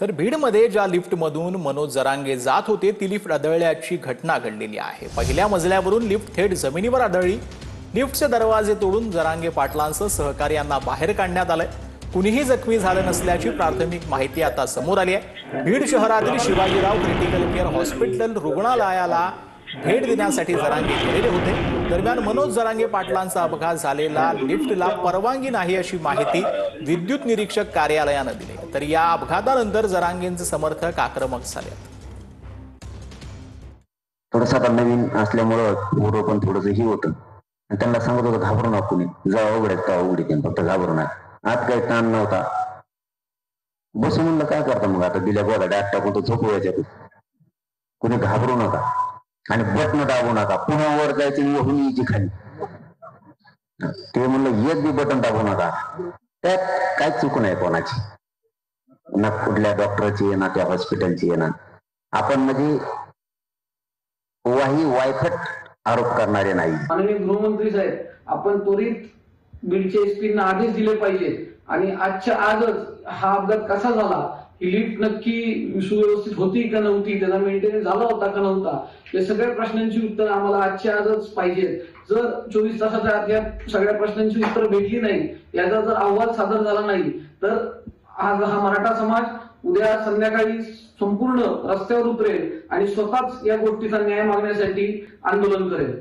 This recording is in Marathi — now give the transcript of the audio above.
तर बीडमध्ये ज्या लिफ्टमधून मनोज जरांगे जात होते ती लिफ्ट आदळल्याची घटना घडलेली आहे। पहिल्या मजल्यावरून लिफ्ट थेट जमिनीवर आदळली। लिफ्टचे दरवाजे तोडून जरांगे पाटलांसह सहकार्यांना बाहेर काढण्यात आले। कुणीही जखमी झाले नसल्याची प्राथमिक माहिती आता समोर आली आहे। बीड शहरातील शिवाजीराव क्रिटिकल केअर हॉस्पिटल रुग्णालयाला भेट देण्यासाठी जरांगे गेलेले होते। दरम्यान मनोज जरांगे पाटलांचा अपघात झालेला लिफ्टला परवानगी नाही अशी माहिती विद्युत निरीक्षक कार्यालयाने दिली। तर या अपघातानंतर जरांगेंचे समर्थक आक्रमक झाले। थोडंसं आता नवीन असल्यामुळे पूर्व पण थोडंसं होतं। त्यांना सांगत होतं घाबरू नका, कुणी जा उघडेत का उघडीत, फक्त घाबरू नका। आत काही ताण नव्हता। बसून म्हणलं काय करता मग, आता दिल्या गोदा डाक टाकून तो झोपू यायच्या, कुणी घाबरू नका आणि बटन दाबू नका, पुन्हा वर जायचं वरून यायची खाली। ते म्हणलं एक बी बटन दाबू नका, त्यात काय चूक नाही कोणाची, ना कुठल्या डॉक्टरची ना त्या हॉस्पिटलची ना आपण म्हणजे वायफट आरोप करणारे नाही। माननीय गृहमंत्री साहेब, आपण त्वरित बीडच्या एसपींना आदेश दिले पाहिजेत आणि आजच्या आजच हा अपघात कसा झाला, ही लिफ्ट नक्की सुव्यवस्थित होती का नव्हती, त्याचा मेंटेनन्स झाला होता का नव्हता, या सगळ्या प्रश्नांची उत्तर आम्हाला आजच्या आजच पाहिजेत। जर 24 तासाच्या आत या सगळ्या प्रश्नांची उत्तर भेटली नाही, याचा जर अहवाल सादर झाला नाही, तर आज हा मराठा समाज उद्या संध्याकाळी संपूर्ण रस्त्यावर उतरेल आणि स्वतःच या गोष्टीचा न्याय मागण्यासाठी आंदोलन करेल।